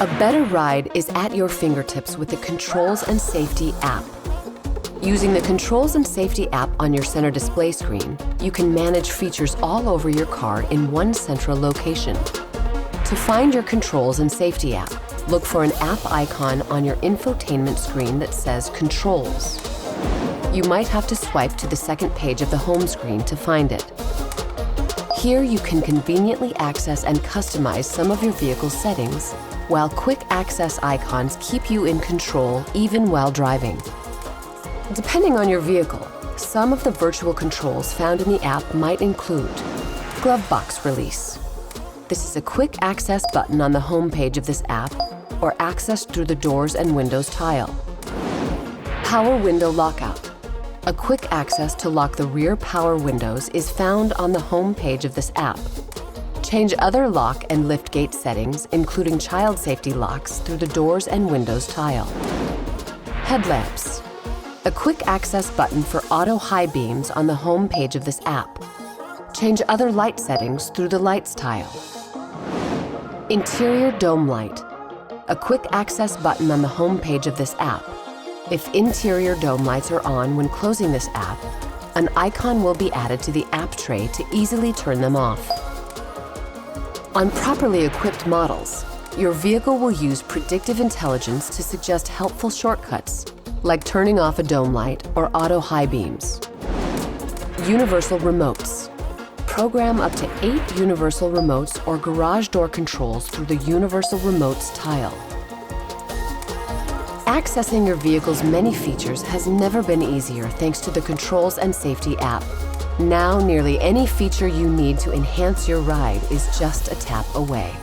A better ride is at your fingertips with the Controls and Safety app. Using the Controls and Safety app on your center display screen, you can manage features all over your car in one central location. To find your Controls and Safety app, look for an app icon on your infotainment screen that says Controls. You might have to swipe to the second page of the home screen to find it. Here you can conveniently access and customize some of your vehicle's settings, while quick access icons keep you in control even while driving. Depending on your vehicle, some of the virtual controls found in the app might include glove box release. This is a quick access button on the home page of this app, or access through the doors and windows tile. Power window lockout. A quick access to lock the rear power windows is found on the home page of this app. Change other lock and lift gate settings, including child safety locks, through the doors and windows tile. Headlamps. A quick access button for auto high beams on the home page of this app. Change other light settings through the lights tile. Interior dome light. A quick access button on the home page of this app. If interior dome lights are on when closing this app, an icon will be added to the app tray to easily turn them off. On properly equipped models, your vehicle will use predictive intelligence to suggest helpful shortcuts, like turning off a dome light or auto high beams. Universal remotes. Program up to 8 universal remotes or garage door controls through the universal remotes tile. Accessing your vehicle's many features has never been easier thanks to the Controls and Safety app. Now, nearly any feature you need to enhance your ride is just a tap away.